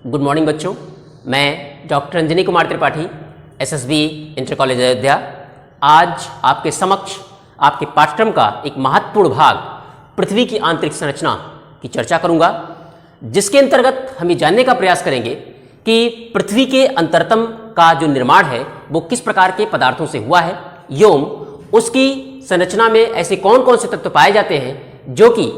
Good morning बच्चों, मैं doctor Anjani Kumar Tripathi, SSB inter college Ayodhya आज आपके समक्ष आपके पाठ्यक्रम का एक महत्वपूर्ण भाग पृथ्वी की आंतरिक संरचना की चर्चा करूंगा, जिसके अंतर्गत हम ये जानने का प्रयास करेंगे कि पृथ्वी के अंतरतम का जो निर्माण है वो किस प्रकार के पदार्थों से हुआ है एवं उसकी संरचना में ऐसे कौन कौन से तत्व पाए जाते हैं जो कि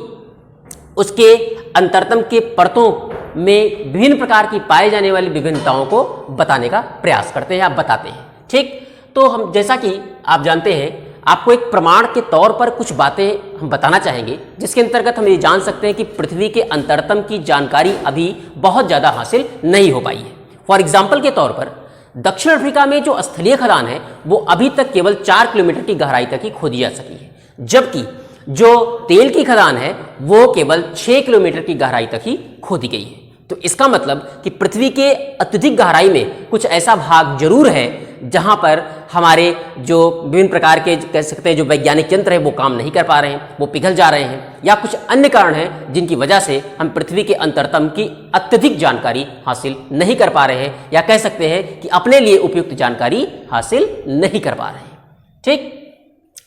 उसके अंतरतम के परतों में विभिन्न प्रकार की पाए जाने वाली विभिन्नताओं को बताने का प्रयास करते हैं या बताते हैं। ठीक, तो हम जैसा कि आप जानते हैं, आपको एक प्रमाण के तौर पर कुछ बातें हम बताना चाहेंगे, जिसके अंतर्गत हम ये जान सकते हैं कि पृथ्वी के अंतरतम की जानकारी अभी बहुत ज़्यादा हासिल नहीं हो पाई है। फॉर एग्जाम्पल के तौर पर दक्षिण अफ्रीका में जो स्थलीय खदान है वो अभी तक केवल 4 किलोमीटर की गहराई तक ही खोदी जा सकी है, जबकि जो तेल की खदान है वो केवल 6 किलोमीटर की गहराई तक ही खोदी गई है। तो इसका मतलब कि पृथ्वी के अत्यधिक गहराई में कुछ ऐसा भाग जरूर है जहां पर हमारे जो विभिन्न प्रकार के कह सकते हैं जो वैज्ञानिक यंत्र है वो काम नहीं कर पा रहे हैं, वो पिघल जा रहे हैं, या कुछ अन्य कारण हैं जिनकी वजह से हम पृथ्वी के अंतरतम की अत्यधिक जानकारी हासिल नहीं कर पा रहे हैं, या कह सकते हैं कि अपने लिए उपयुक्त जानकारी हासिल नहीं कर पा रहे हैं। ठीक,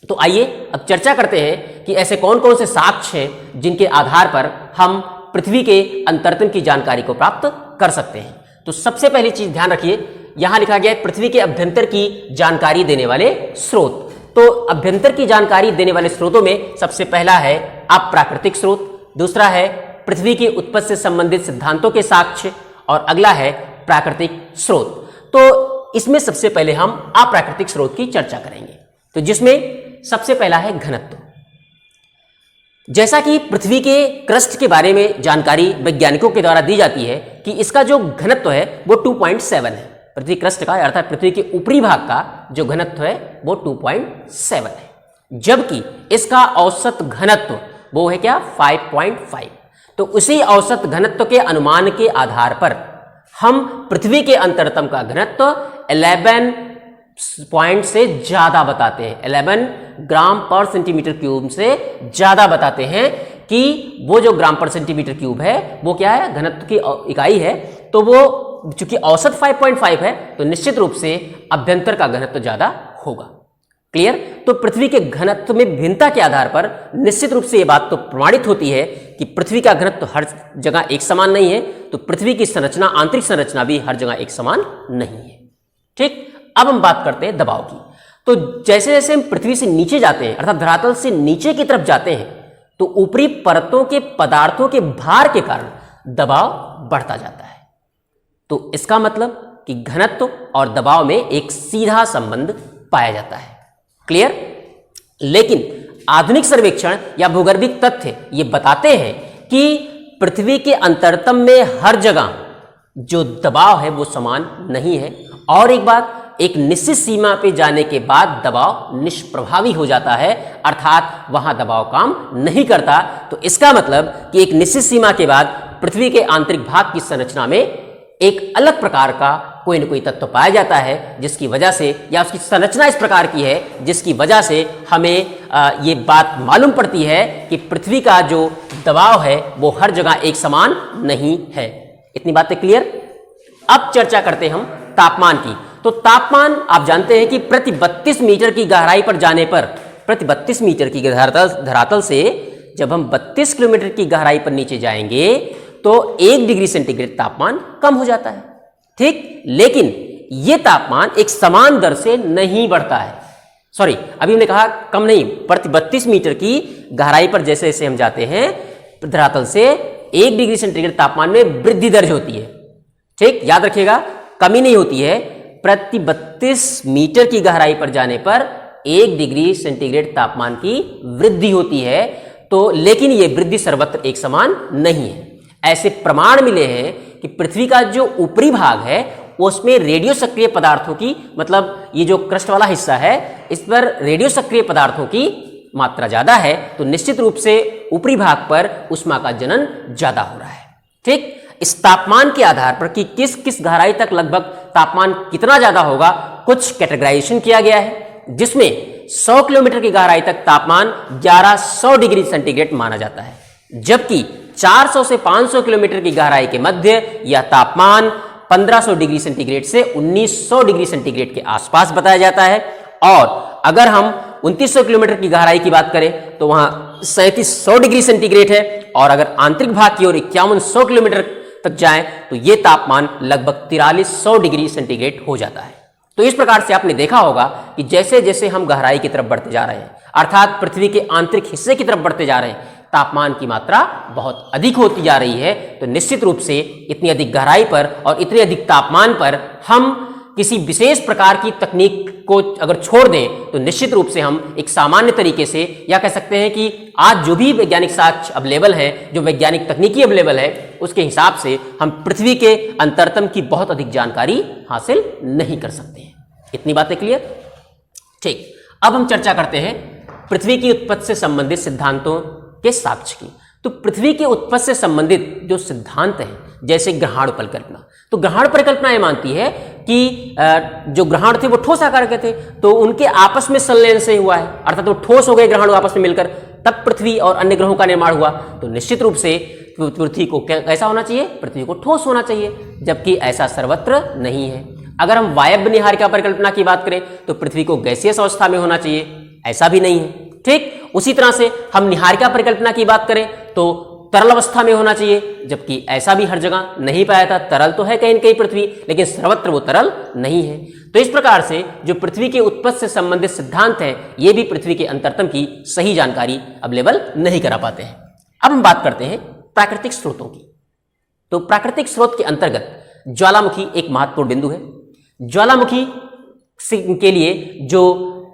तो आइए अब चर्चा करते हैं कि ऐसे कौन कौन से साक्ष्य हैं जिनके आधार पर हम पृथ्वी के अंतरतम की जानकारी को प्राप्त कर सकते हैं। तो सबसे पहली चीज ध्यान रखिए, यहां लिखा गया है पृथ्वी के अभ्यंतर की जानकारी देने वाले स्रोत। तो अभ्यंतर की जानकारी देने वाले स्रोतों में सबसे पहला है अप्राकृतिक स्रोत, दूसरा है पृथ्वी की उत्पत्ति से संबंधित सिद्धांतों के साक्ष्य, और अगला है प्राकृतिक स्रोत। तो इसमें सबसे पहले हम अप्राकृतिक स्रोत की चर्चा करेंगे, तो जिसमें सबसे पहला है घनत्व। जैसा कि पृथ्वी के क्रस्ट के बारे में जानकारी वैज्ञानिकों के द्वारा दी जाती है कि इसका जो घनत्व है वो 2.7 है। पृथ्वी क्रस्ट का अर्थात पृथ्वी के ऊपरी भाग का जो घनत्व है वो 2.7 है, जबकि इसका औसत घनत्व वो है क्या 5.5। तो उसी औसत घनत्व के अनुमान के आधार पर हम पृथ्वी के अंतरतम का घनत्व 11 पॉइंट से ज्यादा बताते हैं, 11 ग्राम पर सेंटीमीटर क्यूब से ज्यादा बताते हैं कि वो जो ग्राम पर सेंटीमीटर क्यूब है वो क्या है, घनत्व की इकाई है। तो वो चूंकि औसत 5.5 है तो निश्चित रूप से अभ्यंतर का घनत्व ज्यादा होगा। क्लियर? तो पृथ्वी के घनत्व में भिन्नता के आधार पर निश्चित रूप से यह बात तो प्रमाणित होती है कि पृथ्वी का घनत्व हर जगह एक समान नहीं है, तो पृथ्वी की संरचना, आंतरिक संरचना भी हर जगह एक समान नहीं है। ठीक, अब हम बात करते हैं दबाव की। तो जैसे जैसे हम पृथ्वी से नीचे जाते हैं अर्थात धरातल से नीचे की तरफ जाते हैं तो ऊपरी परतों के पदार्थों के भार के कारण दबाव बढ़ता जाता है। तो इसका मतलब कि घनत्व और दबाव में एक सीधा संबंध पाया जाता है। क्लियर? लेकिन आधुनिक सर्वेक्षण या भूगर्भिक तथ्य ये बताते हैं कि पृथ्वी के अंतरतम में हर जगह जो दबाव है वो समान नहीं है, और एक बात, एक निश्चित सीमा पे जाने के बाद दबाव निष्प्रभावी हो जाता है, अर्थात वहां दबाव काम नहीं करता। तो इसका मतलब कि एक निश्चित सीमा के बाद पृथ्वी के आंतरिक भाग की संरचना में एक अलग प्रकार का कोई न कोई तत्व पाया जाता है, जिसकी वजह से, या उसकी संरचना इस प्रकार की है जिसकी वजह से हमें ये बात मालूम पड़ती है कि पृथ्वी का जो दबाव है वो हर जगह एक समान नहीं है। इतनी बातें क्लियर? अब चर्चा करते हैं हम तापमान की। तो तापमान आप जानते हैं कि प्रति 32 मीटर की गहराई पर जाने पर, प्रति 32 मीटर की धरातल से जब हम 32 किलोमीटर की गहराई पर नीचे जाएंगे तो 1 डिग्री सेंटीग्रेड तापमान कम हो जाता है। ठीक, लेकिन यह तापमान एक समान दर से नहीं बढ़ता है। सॉरी, अभी हमने कहा कम नहीं, प्रति 32 मीटर की गहराई पर जैसे जैसे हम जाते हैं धरातल से 1 डिग्री सेंटीग्रेड तापमान में वृद्धि दर्ज होती है। ठीक, याद रखिएगा, कमी नहीं होती है। प्रति 32 मीटर की गहराई पर जाने पर 1 डिग्री सेंटीग्रेड तापमान की वृद्धि होती है। तो लेकिन यह वृद्धि सर्वत्र एक समान नहीं है। ऐसे प्रमाण मिले हैं कि पृथ्वी का जो ऊपरी भाग है उसमें रेडियो सक्रिय पदार्थों की, मतलब ये जो क्रस्ट वाला हिस्सा है इस पर रेडियो सक्रिय पदार्थों की मात्रा ज्यादा है, तो निश्चित रूप से ऊपरी भाग पर ऊष्मा का जनन ज्यादा हो रहा है। ठीक, इस तापमान के आधार पर कि किस किस गहराई तक लगभग तापमान कितना ज्यादा होगा, कुछ कैटेगराइजेशन किया गया है, जिसमें 100 किलोमीटर की गहराई तक तापमान 1100 डिग्री सेंटीग्रेड माना जाता है, जबकि 400 से 500 किलोमीटर की गहराई के मध्य यह तापमान 1500 डिग्री सेंटीग्रेड से 1900 डिग्री सेंटीग्रेड के आसपास बताया जाता है। और अगर हम 2900 किलोमीटर की गहराई की बात करें तो वहां 3700 डिग्री सेंटीग्रेड है। और अगर आंतरिक भाग की ओर 5100 किलोमीटर तक जाएं तो यह तापमान लगभग 4300 डिग्री सेंटीग्रेड हो जाता है। तो इस प्रकार से आपने देखा होगा कि जैसे जैसे हम गहराई की तरफ बढ़ते जा रहे हैं, अर्थात पृथ्वी के आंतरिक हिस्से की तरफ बढ़ते जा रहे हैं, तापमान की मात्रा बहुत अधिक होती जा रही है। तो निश्चित रूप से इतनी अधिक गहराई पर और इतने अधिक तापमान पर हम किसी विशेष प्रकार की तकनीक को अगर छोड़ दें तो निश्चित रूप से हम एक सामान्य तरीके से या कह सकते हैं कि आज जो भी वैज्ञानिक साक्ष्य अवेलेबल है, जो वैज्ञानिक तकनीकी अवेलेबल है, उसके हिसाब से हम पृथ्वी के अंतरतम की बहुत अधिक जानकारी हासिल नहीं कर सकते हैं। इतनी बातें क्लियर? ठीक, अब हम चर्चा करते हैं पृथ्वी की उत्पत्ति से संबंधित सिद्धांतों के साक्ष्य की। तो पृथ्वी के उत्पत्ति से संबंधित जो सिद्धांत हैं, जैसे ग्रहाणु परिकल्पना, तो ग्रहाणु परिकल्पना ये मानती है कि जो ग्रहाणु थे वो ठोस आकार के थे, तो उनके आपस में संलयन से हुआ है, अर्थात वो ठोस हो गए ग्रहाणु आपस में मिलकर, तब पृथ्वी और अन्य ग्रहों का निर्माण हुआ। तो निश्चित रूप से पृथ्वी को कैसा होना चाहिए? पृथ्वी को ठोस होना चाहिए, जबकि ऐसा सर्वत्र नहीं है। अगर हम वायव्य निहारिका परिकल्पना की बात करें तो पृथ्वी को गैसीय अवस्था में होना चाहिए, ऐसा भी नहीं है। ठीक, उसी तरह से हम निहारिका परिकल्पना की बात करें तो तरल अवस्था में होना चाहिए, जबकि ऐसा भी हर जगह नहीं पाया था। तरल तो है कहीं न कहीं पृथ्वी, लेकिन सर्वत्र वो तरल नहीं है। तो इस प्रकार से जो पृथ्वी के उत्पत्ति से संबंधित सिद्धांत हैं, ये भी पृथ्वी के अंतरतम की सही जानकारी अवेलेबल नहीं करा पाते हैं। अब हम बात करते हैं प्राकृतिक स्रोतों की। तो प्राकृतिक स्रोत के अंतर्गत ज्वालामुखी एक महत्वपूर्ण बिंदु है। ज्वालामुखी के लिए जो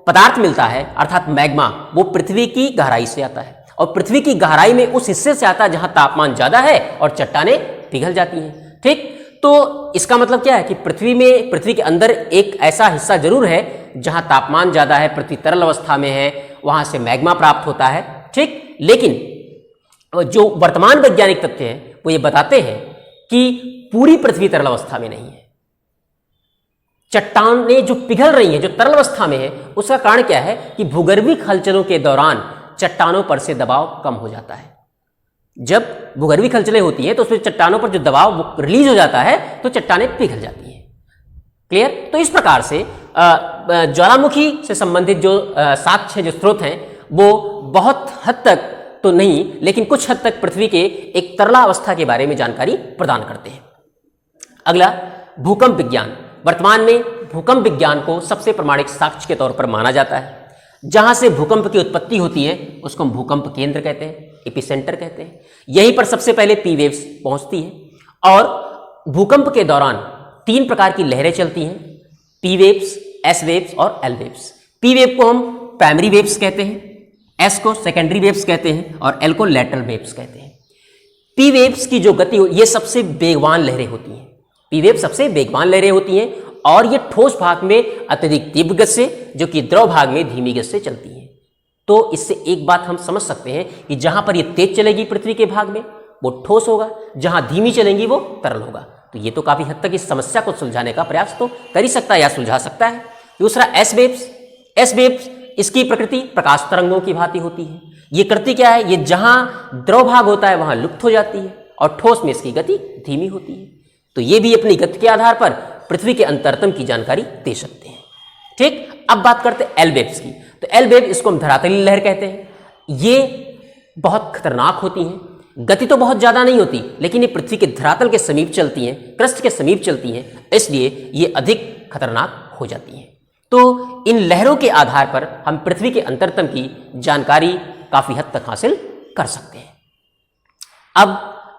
पदार्थ मिलता है अर्थात मैग्मा, वो पृथ्वी की गहराई से आता है, और पृथ्वी की गहराई में उस हिस्से से आता है जहां तापमान ज्यादा है और चट्टानें पिघल जाती हैं। ठीक, तो इसका मतलब क्या है कि पृथ्वी के अंदर एक ऐसा हिस्सा जरूर है जहां तापमान ज्यादा है, पृथ्वी तरल अवस्था में है, वहां से मैग्मा प्राप्त होता है। ठीक, लेकिन जो वर्तमान वैज्ञानिक तथ्य हैं वो ये बताते हैं कि पूरी पृथ्वी तरल अवस्था में नहीं है। चट्टानें जो पिघल रही हैं, जो तरल अवस्था में है, उसका कारण क्या है कि भूगर्भीय हलचलों के दौरान चट्टानों पर से दबाव कम हो जाता है। जब भूगर्भीय हलचलें होती हैं तो उसमें चट्टानों पर जो दबाव रिलीज हो जाता है तो चट्टानें पिघल जाती हैं। क्लियर? तो इस प्रकार से ज्वालामुखी से संबंधित जो साक्ष्य, जो स्रोत हैं, वो बहुत हद तक तो नहीं, लेकिन कुछ हद तक पृथ्वी के एक तरलावस्था के बारे में जानकारी प्रदान करते हैं। अगला, भूकंप विज्ञान। वर्तमान में भूकंप विज्ञान को सबसे प्रमाणिक साक्ष्य के तौर पर माना जाता है। जहां से भूकंप की उत्पत्ति होती है उसको हम भूकंप केंद्र कहते हैं, एपिसेंटर कहते हैं। यहीं पर सबसे पहले पी वेव्स पहुंचती है और भूकंप के दौरान 3 प्रकार की लहरें चलती हैं, पी वेव्स, एस वेव्स और एल वेव्स। पी वेव को हम प्राइमरी वेव्स कहते हैं, एस को सेकेंडरी वेव्स कहते हैं और एल को लैटरल वेव्स कहते हैं। पी वेव्स की जो गति ये सबसे वेगवान लहरें होती हैं। पी वेव सबसे वेगवान लहरें होती हैं और ये ठोस भाग में अत्यधिक तीव्र गति से, जो कि द्रव भाग में धीमी गति से चलती है। तो इससे एक बात हम समझ सकते हैं कि जहां पर ये तेज चलेगी पृथ्वी के भाग में वो ठोस होगा, जहां धीमी चलेंगी वो तरल होगा। तो ये तो काफी हद तक इस समस्या को सुलझाने का प्रयास तो कर ही सकता है या सुलझा सकता है। दूसरा, एस वेव्स। एस वेव्स, इसकी प्रकृति प्रकाश तरंगों की भांति होती है। ये करती क्या है? ये जहां द्रव भाग होता है वहां लुप्त हो जाती है और ठोस में इसकी गति धीमी होती है। तो ये भी अपनी गति के आधार पर पृथ्वी के अंतरतम की जानकारी दे सकते हैं। ठीक, अब बात करते हैं एल वेव्स की। तो एल वेव, इसको हम धरातलीय लहर कहते हैं। ये बहुत खतरनाक होती हैं, गति तो बहुत ज्यादा नहीं होती, लेकिन ये पृथ्वी के धरातल के समीप चलती हैं, क्रस्ट के समीप चलती हैं, इसलिए ये अधिक खतरनाक हो जाती हैं। तो इन लहरों के आधार पर हम पृथ्वी के अंतरतम की जानकारी काफी हद तक हासिल कर सकते हैं। अब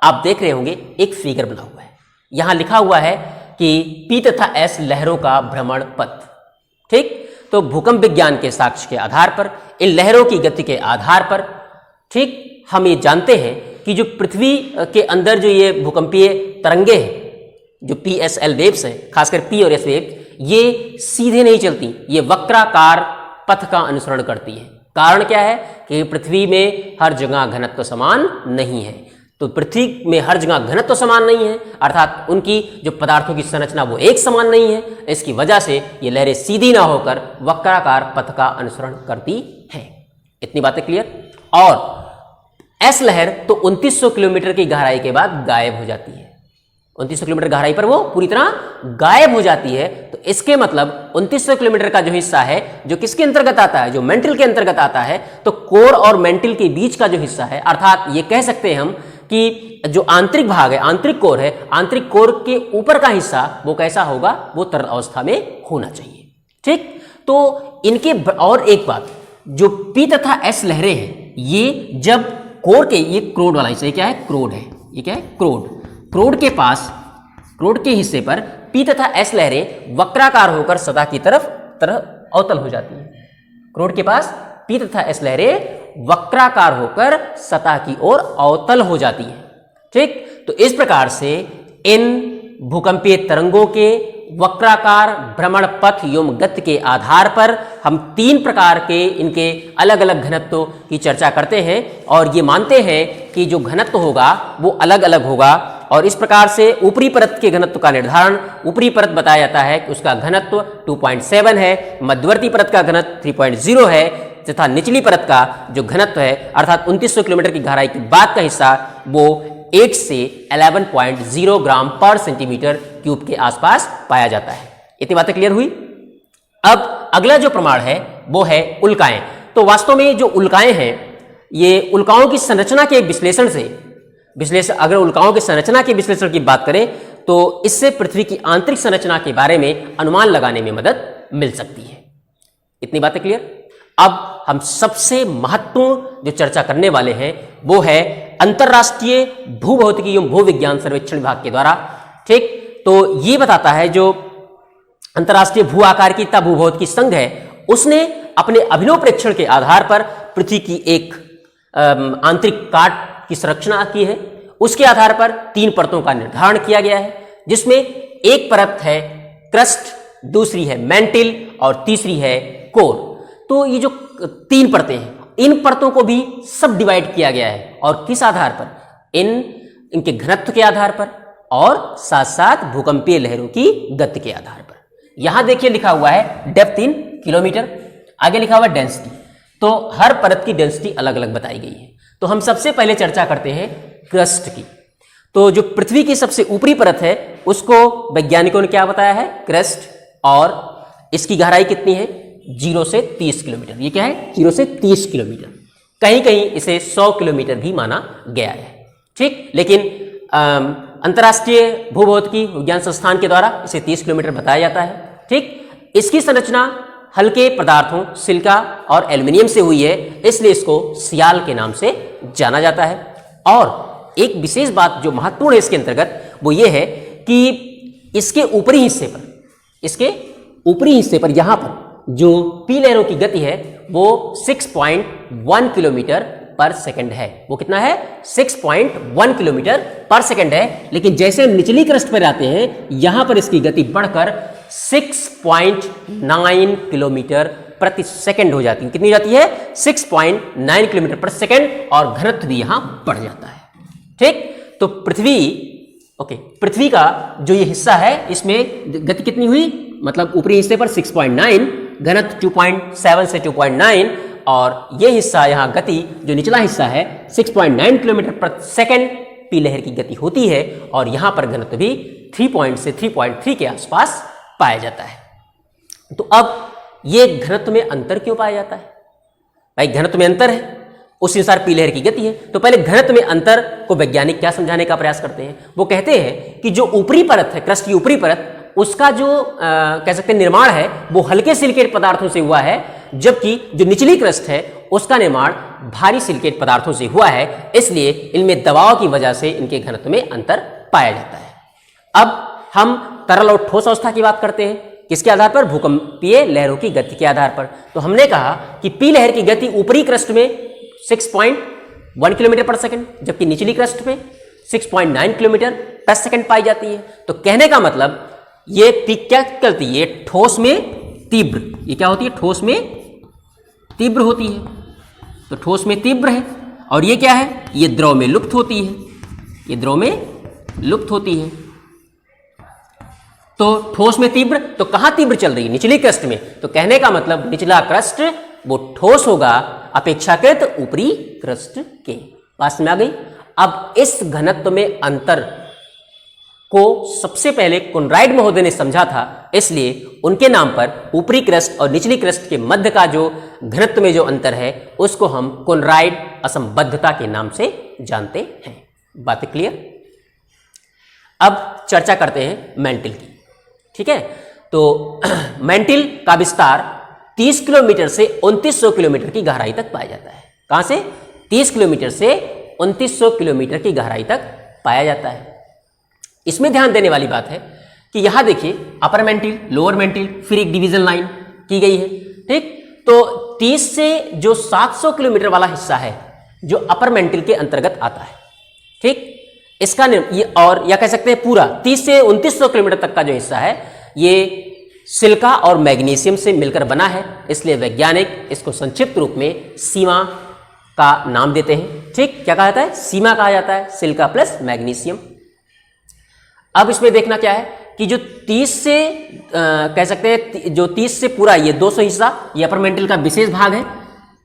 आप देख रहे होंगे एक फिगर बना हुआ है, यहां लिखा हुआ है कि पी तथा एस लहरों का भ्रमण पथ। ठीक, तो भूकंप विज्ञान के साक्ष्य के आधार पर, इन लहरों की गति के आधार पर, ठीक, हम ये जानते हैं कि जो पृथ्वी के अंदर जो ये भूकंपीय तरंगे हैं, जो पी एस एल वेव्स हैं, खासकर पी और एस वेव्स, ये सीधे नहीं चलती, ये वक्राकार पथ का अनुसरण करती है। कारण क्या है कि पृथ्वी में हर जगह घनत्व समान नहीं है। तो पृथ्वी में हर जगह घनत्व समान नहीं है, अर्थात उनकी जो पदार्थों की संरचना वो एक समान नहीं है। इसकी वजह से ये लहरें सीधी ना होकर वक्राकार पथ का अनुसरण करती हैं। इतनी बातें क्लियर? और एस लहर तो 2900 किलोमीटर की गहराई के बाद गायब हो जाती है। 2900 किलोमीटर गहराई पर वो पूरी तरह गायब हो जाती है। तो इसके मतलब 2900 किलोमीटर का जो हिस्सा है जो किसके अंतर्गत आता है, जो मेंटल के अंतर्गत आता है, तो कोर और मेंटल के बीच का जो हिस्सा है, अर्थात ये कह सकते हैं हम कि जो आंतरिक भाग है, आंतरिक कोर है, आंतरिक कोर के ऊपर का हिस्सा वो कैसा होगा, वो तरल अवस्था में होना चाहिए। ठीक, तो इनके और एक बात, जो पी तथा एस लहरें हैं, ये जब कोर के, ये क्रोड वाला हिस्सा, क्या है, क्रोड है, ये क्या है, क्रोड, क्रोड के पास, क्रोड के हिस्से पर पी तथा एस लहरें वक्राकार होकर सतह की तरफ अवतल हो जाती है। क्रोड के पास पी तथा एस लहरें वक्राकार होकर सतह की ओर अवतल हो जाती है। ठीक, तो इस प्रकार से इन भूकंपीय तरंगों के वक्राकार भ्रमण पथ एवं गति के आधार पर हम 3 प्रकार के इनके अलग अलग घनत्व की चर्चा करते हैं और ये मानते हैं कि जो घनत्व होगा वो अलग अलग होगा। और इस प्रकार से ऊपरी परत के घनत्व का निर्धारण, ऊपरी परत बताया जाता है कि उसका घनत्व 2.7 है, मध्यवर्ती परत का घनत्व 3.0 है तथा निचली परत का जो घनत्व है अर्थात 2900 किलोमीटर की गहराई के बाद का हिस्सा वो 8 से 11.0 ग्राम पर सेंटीमीटर क्यूब के आसपास पाया जाता है। इतनी बातें क्लियर हुई। अब अगला जो प्रमाण है वो है उल्काएं। तो वास्तव में जो उल्काएं हैं, ये उल्काओं की संरचना के विश्लेषण से, अगर उल्काओं की संरचना के विश्लेषण की बात करें तो इससे पृथ्वी की आंतरिक संरचना के बारे में अनुमान लगाने में मदद मिल सकती है। इतनी बातें क्लियर। अब हम सबसे महत्वपूर्ण जो चर्चा करने वाले हैं वो है अंतरराष्ट्रीय भूभौतिकी एवं भूविज्ञान सर्वेक्षण विभाग के द्वारा। ठीक, तो ये बताता है जो अंतरराष्ट्रीय भू आकारिकीता भूभौतिकी संघ है, उसने अपने अभिनव प्रेक्षण के आधार पर पृथ्वी की एक आंतरिक काट की संरचना की है। उसके आधार पर 3 परतों का निर्धारण किया गया है, जिसमें एक परत है क्रस्ट, दूसरी है मेंटिल और तीसरी है कोर। तो ये जो 3 परतें हैं, इन परतों को भी सब डिवाइड किया गया है और किस आधार पर, इनके घनत्व के आधार पर और साथ साथ भूकंपीय लहरों की गति के आधार पर। यहां देखिए लिखा हुआ है डेप्थ इन किलोमीटर, आगे लिखा हुआ डेंसिटी। तो हर परत की डेंसिटी अलग अलग बताई गई है। तो हम सबसे पहले चर्चा करते हैं क्रस्ट की। तो जो पृथ्वी की सबसे ऊपरी परत है उसको वैज्ञानिकों ने क्या बताया है, क्रस्ट, और इसकी गहराई कितनी है, 0 से 30 किलोमीटर। ये क्या है, 0 से 30 किलोमीटर। कहीं कहीं इसे 100 किलोमीटर भी माना गया है। ठीक, लेकिन अंतर्राष्ट्रीय भूभौतिकी विज्ञान संस्थान के द्वारा इसे 30 किलोमीटर बताया जाता है। ठीक, इसकी संरचना हल्के पदार्थों सिलिका और एल्युमिनियम से हुई है, इसलिए इसको सियाल के नाम से जाना जाता है। और एक विशेष बात जो महत्वपूर्ण है इसके अंतर्गत वो ये है कि इसके ऊपरी हिस्से पर यहां पर जो पी लहरों की गति है वो 6.1 किलोमीटर पर सेकंड है। वो कितना है, 6.1 किलोमीटर पर सेकंड है। लेकिन जैसे हम निचली क्रस्ट पर आते हैं यहां पर इसकी गति बढ़कर 6.9 किलोमीटर प्रति सेकंड हो जाती है। कितनी हो जाती है, 6.9 किलोमीटर प्रति सेकंड, और घनत्व भी यहां बढ़ जाता है। ठीक, तो पृथ्वी का जो ये हिस्सा है इसमें गति कितनी हुई, मतलब ऊपरी हिस्से पर 6.9, घनत्व 2.7 से 2.9, और ये हिस्सा यहाँ गति जो निचला हिस्सा है 6.9 किलोमीटर प्रति सेकंड पी लहर की गति होती है, और यहाँ पर घनत्व भी 3 से 3.3 के आसपास पाया जाता है। तो अब ये घनत्व में अंतर क्यों पाया जाता है, भाई घनत्व में अंतर है उस अनुसार पी लहर की गति है। तो पहले घनत्व में अंतर को वैज्ञानिक क्या समझाने का प्रयास करते हैं, वो कहते हैं कि जो ऊपरी परत है, क्रस्ट की ऊपरी परत, उसका जो कह सकते हैं निर्माण है वो हल्के सिलिकेट पदार्थों से हुआ है, जबकि जो निचली क्रस्ट है उसका निर्माण भारी सिलिकेट पदार्थों से हुआ है, इसलिए इनमें दबाव की वजह से इनके घनत्व में अंतर पाया जाता है। अब हम तरल और ठोस अवस्था की बात करते हैं, किसके आधार पर, भूकंपीय लहरों की गति के आधार पर। तो हमने कहा कि पी लहर की गति ऊपरी क्रस्ट में 6.1 किलोमीटर पर सेकंड, जबकि निचली क्रस्ट में 6.9 किलोमीटर पर सेकंड पाई जाती है। तो कहने का मतलब ये पी क्या करती है, ठोस में तीव्र, ये क्या होती है, ठोस में तीव्र होती है। तो ठोस में तीव्र है, और ये क्या है, ये द्रव में लुप्त होती है, ये द्रव में लुप्त होती है। तो ठोस में तीव्र, तो कहां तीव्र चल रही है, निचली क्रस्ट में। तो कहने का मतलब निचला क्रस्ट वो ठोस होगा अपेक्षाकृत ऊपरी क्रस्ट के। पास में आ गई। अब इस घनत्व में अंतर को सबसे पहले कोनराड महोदय ने समझा था, इसलिए उनके नाम पर ऊपरी क्रस्ट और निचली क्रस्ट के मध्य का जो घनत्व में जो अंतर है उसको हम कोनराड असंबद्धता के नाम से जानते हैं। बातें क्लियर? अब चर्चा करते हैं मैंटल की। ठीक है, तो मैंटल का विस्तार 30 किलोमीटर से 2900 किलोमीटर की गहराई तक पाया जाता है। कहां से? 30 किलोमीटर से 2900 किलोमीटर की गहराई तक पाया जाता है। इसमें ध्यान देने वाली बात है कि यहां देखिए अपर मेंटिल, लोअर मेंटिल, फिर एक डिवीजन लाइन की गई है। ठीक, तो 30 से जो 700 किलोमीटर वाला हिस्सा है जो अपर मेंटिल के अंतर्गत आता है। ठीक, इसका ये और या कह सकते हैं पूरा 30 से 2900 किलोमीटर तक का जो हिस्सा है ये सिलिका और मैग्नीशियम से मिलकर बना है, इसलिए वैज्ञानिक इसको संक्षिप्त रूप में सीमा का नाम देते हैं। ठीक, क्या कहा जाता है? सीमा कहा जाता है, सिलिका प्लस मैग्नीशियम। अब इसमें देखना क्या है कि जो 30 से कह सकते हैं जो 30 से पूरा ये 200 हिस्सा ये अपर मेंटल का विशेष भाग है।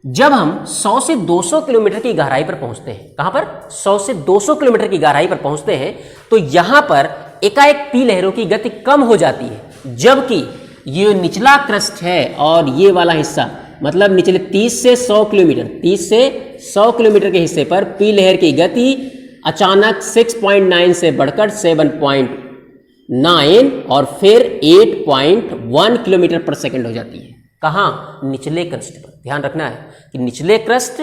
जब हम 100 से 200 किलोमीटर की गहराई पर पहुंचते हैं, कहां पर? 100 से 200 किलोमीटर की गहराई पर पहुंचते हैं तो यहां पर एकाएक पी लहरों की गति कम हो जाती है, जबकि ये निचला क्रस्ट है और ये वाला हिस्सा मतलब निचले 30 से 100 किलोमीटर 30 से 100 किलोमीटर के हिस्से पर पी लहर की गति अचानक 6.9 से बढ़कर 7.9 और फिर 8.1 किलोमीटर पर सेकंड हो जाती है। कहां? निचले क्रस्ट पर। ध्यान रखना है कि निचले क्रस्ट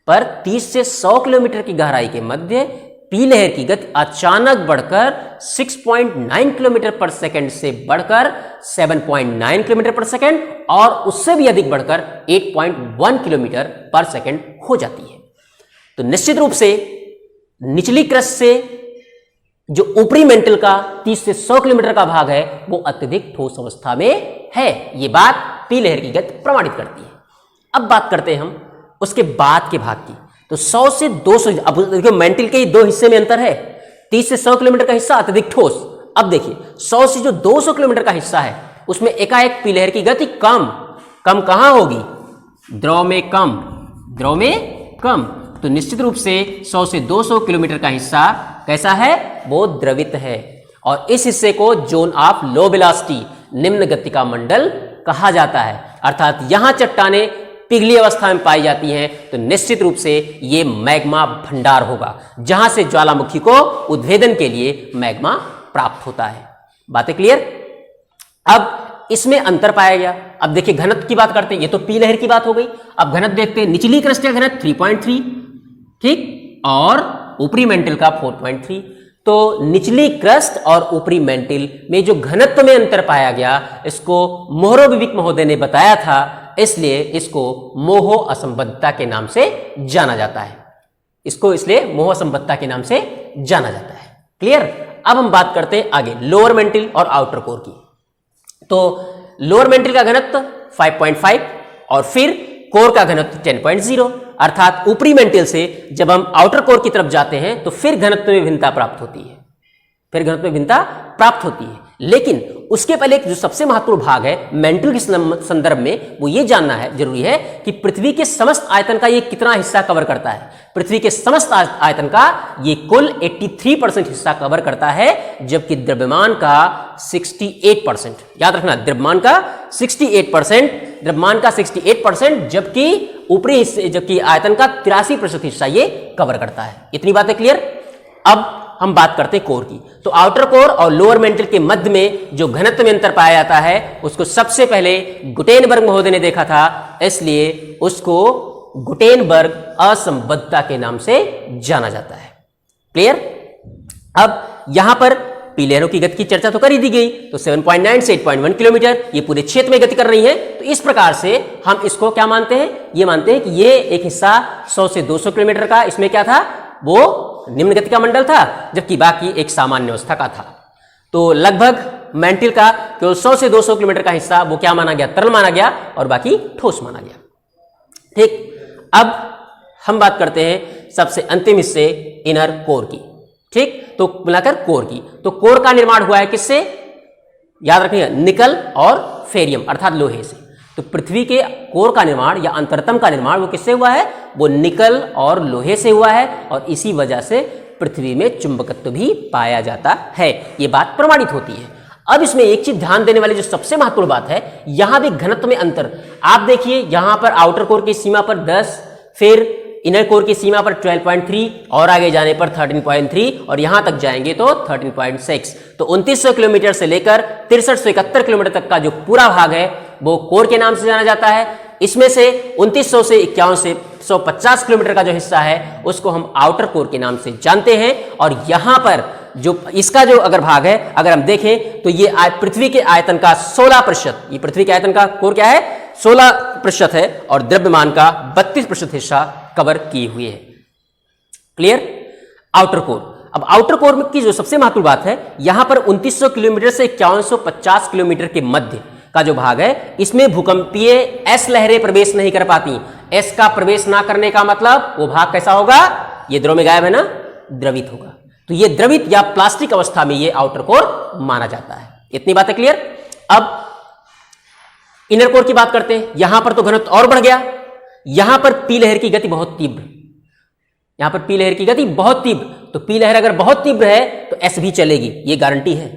पर 30 से 100 किलोमीटर की गहराई के मध्य पी लहर की गति अचानक बढ़कर 6.9 किलोमीटर पर सेकंड से बढ़कर 7.9 किलोमीटर पर सेकंड और उससे भी अधिक बढ़कर 8.1 किलोमीटर पर सेकंड हो जाती है। तो निश्चित रूप से निचली क्रस्ट से जो ऊपरी मेंटल का 30 से 100 किलोमीटर का भाग है वो अत्यधिक ठोस अवस्था में है। ये बात पी लहर की गति प्रमाणित करती है। अब बात करते हैं हम उसके बाद के भाग की। तो 100 से 200, अब देखिए मेंटल के ही दो हिस्से में अंतर है। 30 से 100 किलोमीटर का हिस्सा अत्यधिक ठोस। अब देखिए 100 से जो 200 किलोमीटर का हिस्सा है उसमें एकाएक पी लहर की गति कम कहां होगी? द्रव में कम। तो निश्चित रूप से 100 से 200 किलोमीटर का हिस्सा कैसा है? वो द्रवित है और इस हिस्से को जोन ऑफ लो वेलोसिटी, निम्न गति का मंडल कहा जाता है। अर्थात यहां चट्टानें पिघली अवस्था में पाई जाती हैं तो निश्चित रूप से ये मैग्मा भंडार होगा जहां से ज्वालामुखी को उद्भेदन के लिए मैग्मा प्राप्त होता है। बातें क्लियर? अब इसमें अंतर पाया गया। अब देखिए घनत्व की बात करते हैं, ये तो पी लहर की बात हो गई। अब घनत्व देखते हैं, निचली क्रस्ट का घनत्व 3.3, ठीक, और ऊपरी मेंटल का 4.3। तो निचली क्रस्ट और ऊपरी मेंटल में जो घनत्व में अंतर पाया गया इसको मोहरोविक महोदय ने बताया था, इसलिए इसको मोह असंबद्धता के नाम से जाना जाता है। इसको इसलिए मोह असंबद्धता के नाम से जाना जाता है। क्लियर? अब हम बात करते हैं आगे लोअर मेंटल और आउटर कोर की। तो लोअर मेंटल का घनत्व 5.5 और फिर कोर का घनत्व 10.0। अर्थात ऊपरी मेंटल से जब हम आउटर कोर की तरफ जाते हैं तो फिर घनत्व में भिन्नता प्राप्त होती है। लेकिन उसके पहले जो सबसे महत्वपूर्ण भाग है मेंटल के संदर्भ में वो ये जानना है, जरूरी है कि पृथ्वी के समस्त आयतन का ये कितना हिस्सा कवर करता है। पृथ्वी के समस्त आयतन का ये कुल 83% हिस्सा कवर करता है, जबकि द्रव्यमान का 68%। याद रखना, द्रव्यमान का 68%, जबकि ऊपरी हिस्से जबकि आयतन का 83% हिस्सा ये कवर करता है। इतनी बातें क्लियर? अब हम बात करते हैं कोर की। तो आउटर कोर और लोअर मेंटल के मध्य में जो घनत्व में अंतर पाया जाता है उसको सबसे पहले गुटेनबर्ग महोदय ने देखा था, इसलिए उसको गुटेनबर्ग असंबद्धता के नाम से जाना जाता है। क्लियर? अब यहां पर पी लहरों की गति की चर्चा तो कर ही दी गई। तो 7.9 से 8.1 किलोमीटर ये पूरे क्षेत्र में गति कर रही है। तो इस प्रकार से हम इसको क्या मानते हैं? ये मानते हैं कि ये एक हिस्सा 100 से 200 किलोमीटर का, इसमें क्या था? वो निम्न गति का मंडल था, जबकि बाकी एक सामान्य अवस्था का था। तो लगभग मेंटल का केवल 100 से 200 किलोमीटर का हिस्सा वो क्या माना गया? तरल माना गया और बाकी ठोस माना गया। ठीक, अब हम बात करते हैं सबसे अंतिम हिस्से इनर कोर की। ठीक, तो मिलाकर कोर की। तो कोर का निर्माण हुआ है किससे? याद रखिएगा, निकल और फेरियम अर्थात लोहे से। तो पृथ्वी के कोर का निर्माण या अंतरतम का निर्माण वो किससे हुआ है? वो निकल और लोहे से हुआ है और इसी वजह से पृथ्वी में चुंबकत्व भी पाया जाता है। ये बात प्रमाणित होती है। अब इसमें एक चीज ध्यान देने वाली जो सबसे महत्वपूर्ण बात है, यहां भी घनत्व में अंतर। आप देखिए यहां पर आउटर कोर की सीमा पर 10, फिर इनर कोर की सीमा पर 12.3 और आगे जाने पर 13.3 और यहां तक जाएंगे तो 13.6। तो 2900 किलोमीटर से लेकर 6371 किलोमीटर तक का जो पूरा भाग है वो कोर के नाम से जाना जाता है। इसमें से 2900 से 51 से 150 किलोमीटर का जो हिस्सा है उसको हम आउटर कोर के नाम से जानते हैं। और यहां पर जो इसका जो अगर भाग है, अगर हम देखें तो ये पृथ्वी के आयतन का 16%, ये पृथ्वी के आयतन का कोर क्या है? 16% है और द्रव्यमान का 32% हिस्सा कवर किए हुए है। क्लियर? Outer core. अब आउटर कोर की जो सबसे महत्वपूर्ण बात है, यहां पर 2900 किलोमीटर से 5150 किलोमीटर के मध्य का जो भाग है, इसमें भूकंपीय एस लहरें प्रवेश नहीं कर पाती। एस का प्रवेश ना करने का मतलब वो भाग कैसा होगा? ये द्रव में गायब है ना, द्रवित होगा। तो ये द्रवित या प्लास्टिक अवस्था में ये आउटर कोर माना जाता है। इतनी बातें क्लियर? अब इनर कोर की बात करते हैं। यहां पर तो घनत्व और बढ़ गया। यहां पर पी लहर की गति बहुत तीव्र, यहां पर पी लहर की गति बहुत तीव्र, तो पी लहर अगर बहुत तीव्र है तो एस भी चलेगी, ये गारंटी है।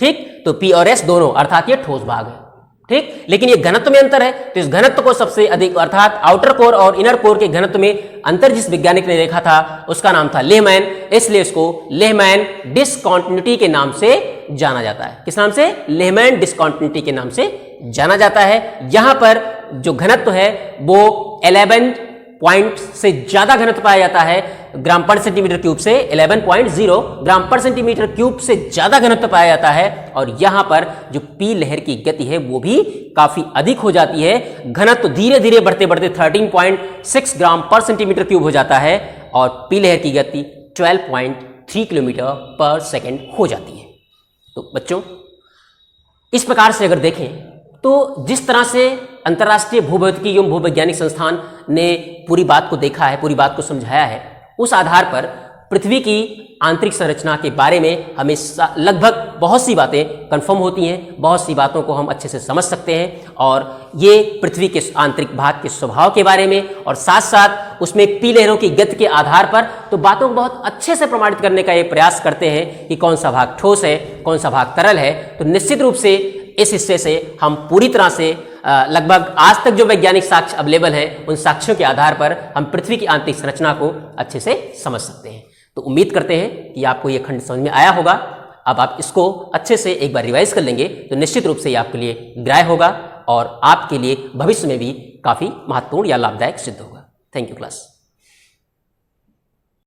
ठीक, तो पी और एस दोनों, अर्थात ये ठोस भाग है। ठीक, लेकिन ये घनत्व में अंतर है, तो इस घनत्व को सबसे अधिक, अर्थात आउटर कोर और इनर कोर के घनत्व में अंतर जिस वैज्ञानिक ने देखा था उसका नाम था लेहमैन, इसलिए इसको लेहमैन डिसकंटिन्यूटी के नाम से जाना जाता है। किस नाम से? लेहमैन डिसकंटिन्यूटी के नाम से जाना जाता है। यहां पर जो घनत्व है वो 11 पॉइंट से ज्यादा घनत्व पाया जाता है ग्राम पर सेंटीमीटर क्यूब से, 11.0 ग्राम पर सेंटीमीटर क्यूब से ज्यादा घनत्व पाया जाता है। और यहां पर जो पी लहर की गति है वो भी काफी अधिक हो जाती है। घनत्व धीरे धीरे बढ़ते बढ़ते 13.6 ग्राम पर सेंटीमीटर क्यूब हो जाता है और पी लहर की गति 12.3 किलोमीटर पर सेकेंड हो जाती है। तो बच्चों, इस प्रकार से अगर देखें तो जिस तरह से अंतर्राष्ट्रीय भूभौतिकी एवं भूवैज्ञानिक संस्थान ने पूरी बात को देखा है, पूरी बात को समझाया है, उस आधार पर पृथ्वी की आंतरिक संरचना के बारे में हमें लगभग बहुत सी बातें कंफर्म होती हैं, बहुत सी बातों को हम अच्छे से समझ सकते हैं। और ये पृथ्वी के आंतरिक भाग के स्वभाव के बारे में और साथ साथ उसमें पी लहरों की गति के आधार पर तो बातों को बहुत अच्छे से प्रमाणित करने का ये प्रयास करते हैं कि कौन सा भाग ठोस है, कौन सा भाग तरल है। तो निश्चित रूप से इस हिस्से से हम पूरी तरह से लगभग आज तक जो वैज्ञानिक साक्ष्य अवेलेबल हैं उन साक्ष्यों के आधार पर हम पृथ्वी की आंतरिक संरचना को अच्छे से समझ सकते हैं। तो उम्मीद करते हैं कि आपको यह खंड समझ में आया होगा। अब आप इसको अच्छे से एक बार रिवाइज कर लेंगे तो निश्चित रूप से ये आपके लिए ग्राह्य होगा और आपके लिए भविष्य में भी काफी महत्वपूर्ण या लाभदायक सिद्ध होगा। Thank you class.